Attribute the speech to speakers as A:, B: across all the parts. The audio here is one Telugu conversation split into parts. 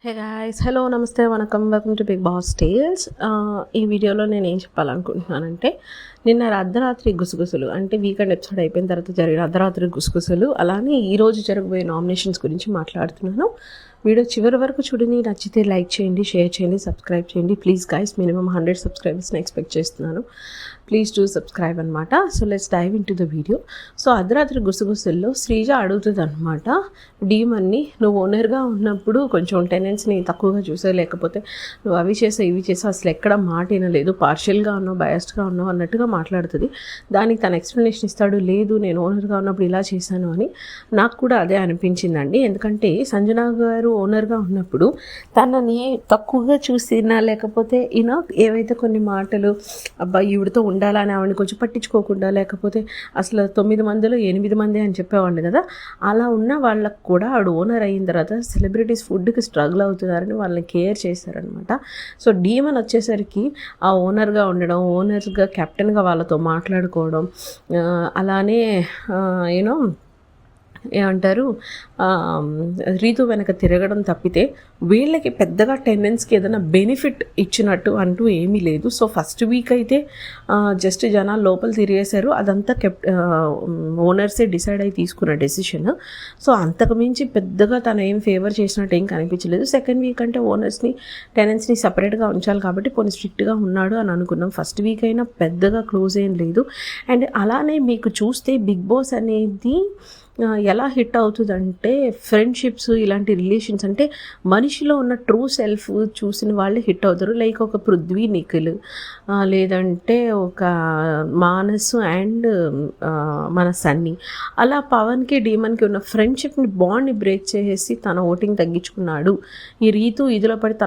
A: హే గాయ్స్, హలో, నమస్తే, వనకం, welcome to Bigg Boss Tales. ఈ వీడియోలో నేను ఏం చెప్పాలనుకుంటున్నానంటే, నిన్న అర్ధరాత్రి గుసగుసలు అంటే వీకెండ్ ఎపిసోడ్ అయిపోయిన తర్వాత జరిగిన అర్ధరాత్రి గుసగుసలు, అలానే ఈరోజు జరగబోయే నామినేషన్స్ గురించి మాట్లాడుతున్నాను. వీడియో చివరి వరకు చూడండి. నచ్చితే లైక్ చేయండి, షేర్ చేయండి, సబ్స్క్రైబ్ చేయండి. ప్లీజ్ గైస్, మినిమం 100 సబ్స్క్రైబర్స్ని ఎక్స్పెక్ట్ చేస్తున్నాను. ప్లీజ్ డూ సబ్స్క్రైబ్ అనమాట. So let's dive into the video. So అర్ధరాత్రి గుసగుసల్లో శ్రీజ అడుగుతుంది అనమాట డీమన్ని, నువ్వు ఓనర్గా ఉన్నప్పుడు కొంచెం టెనెన్స్ని తక్కువగా చూసే, లేకపోతే నువ్వు అవి చేసావు ఇవి చేసావు, అసలు ఎక్కడ మాట వినలేదు, పార్షియల్గా ఉన్నావు, బయాస్డ్గా ఉన్నావు అన్నట్టుగా మాట్లాడుతుంది. దానికి తన ఎక్స్ప్లెనేషన్ ఇస్తాడు, లేదు నేను ఓనర్గా ఉన్నప్పుడు ఇలా చేశాను అని. నాకు కూడా అదే అనిపించిందండి. ఎందుకంటే సంజన గారు ఓనర్గా ఉన్నప్పుడు తనని తక్కువగా చూసినా, లేకపోతే ఏవైతే కొన్ని మాటలు అబ్బాయి ఈవిడతో ఉండాలని ఆవిడని కొంచెం పట్టించుకోకుండా, లేకపోతే అసలు 9 మందిలో 8 మంది అని చెప్పేవాడిని కదా, అలా ఉన్న వాళ్ళకు కూడా ఆవిడ ఓనర్ అయిన తర్వాత సెలబ్రిటీస్ ఫుడ్కి స్ట్రగుల్ అవుతున్నారని వాళ్ళని కేర్ చేశారనమాట. సో డీమన్ వచ్చేసరికి ఆ ఓనర్గా ఉండడం, ఓనర్గా కెప్టెన్గా వాళ్ళతో మాట్లాడుకోవడం, అలానే ఏమంటారు రీతు వెనక తిరగడం తప్పితే వీళ్ళకి పెద్దగా టెండెన్స్కి ఏదైనా బెనిఫిట్ ఇచ్చినట్టు అంటూ ఏమీ లేదు. సో ఫస్ట్ వీక్ అయితే జస్ట్ జనాలు లోపల తిరిగేశారు. అదంతా ఓనర్సే డిసైడ్ అయ్యి తీసుకున్న డెసిషన్. సో అంతకుమించి పెద్దగా తను ఏం ఫేవర్ చేసినట్టు ఏం కనిపించలేదు. సెకండ్ వీక్ అంటే ఓనర్స్ని టెనెంట్స్ని సపరేట్గా ఉంచాలి కాబట్టి కొన్ని స్ట్రిక్ట్గా ఉన్నాడు అని అనుకున్నాం. ఫస్ట్ వీక్ అయినా పెద్దగా క్లోజ్ ఏం లేదు. అండ్ అలానే మీకు చూస్తే బిగ్ బాస్ అనేది ఎలా హిట్ అవుతుందంటే, ఫ్రెండ్షిప్స్, ఇలాంటి రిలేషన్స్ అంటే మనిషిలో ఉన్న ట్రూ సెల్ఫ్ చూసిన వాళ్ళే హిట్ అవుతారు. లైక్ ఒక పృథ్వీ నిఖిల్, లేదంటే ఒక మానస్ అండ్ మన సన్నీ. అలా పవన్కి డీమన్కి ఉన్న ఫ్రెండ్షిప్ని, బాండ్ని బ్రేక్ చేసేసి తన ఓటింగ్ తగ్గించుకున్నాడు. ఈ రీతు ఇదిలో పడి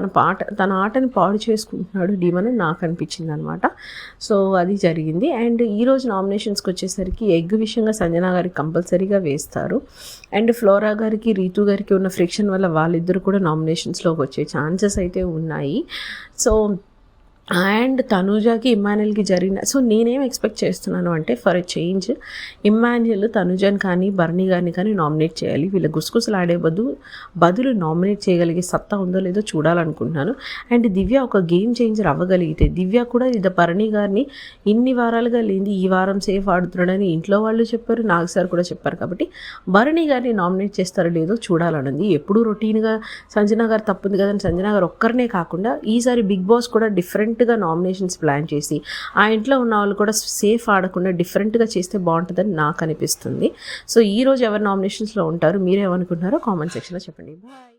A: తన ఆటని పాడు చేసుకుంటున్నాడు డీమన్ నాకు అనిపించింది అనమాట. సో అది జరిగింది. అండ్ ఈరోజు నామినేషన్స్కి వచ్చేసరికి ఎగ్ విషయంగా సంజన గారికి కంపల్సరీగా వేస్తారు. అండ్ ఫ్లోరా గారికి, రీతు గారికి ఉన్న ఫ్రిక్షన్ వల్ల వాళ్ళిద్దరు కూడా నామినేషన్స్లోకి వచ్చే ఛాన్సెస్ అయితే ఉన్నాయి. సో అండ్ తనూజాకి, ఇమ్మాన్యుయల్కి జరిగిన, సో నేనేం ఎక్స్పెక్ట్ చేస్తున్నాను అంటే, ఫర్ ఎ చేంజ్ ఇమ్మాన్యుయల్ తనుజాని కానీ బర్నీ గారిని కానీ నామినేట్ చేయాలి. వీళ్ళ గుసగుసలు ఆడే బదులు నామినేట్ చేయగలిగే సత్తా ఉందో లేదో చూడాలనుకుంటున్నాను. అండ్ దివ్య ఒక గేమ్ చేంజర్ అవ్వగలిగితే, దివ్య కూడా ఇది బర్నీ గారిని ఇన్ని వారాలుగా లేని ఈ వారం సేఫ్ ఆడుతున్నాడని ఇంట్లో వాళ్ళు చెప్పారు, నాగ్ సార్ కూడా చెప్పారు. కాబట్టి బర్నీ గారిని నామినేట్ చేస్తారో లేదో చూడాలనుంది. ఎప్పుడూ రొటీన్గా సంజన గారు తప్పుంది కదని సంజన గారు ఒక్కరినే కాకుండా ఈసారి బిగ్ బాస్ కూడా డిఫరెంట్గా నామినేషన్స్ ప్లాన్ చేసి ఆ ఇంట్లో ఉన్న వాళ్ళు కూడా సేఫ్ ఆడకుండా డిఫరెంట్గా చేస్తే బాగుంటుందని నాకు అనిపిస్తుంది. సో ఈరోజు ఎవరు నామినేషన్స్లో ఉంటారు, మీరేమనుకుంటున్నారో కామెంట్ సెక్షన్లో చెప్పండి. బాయ్.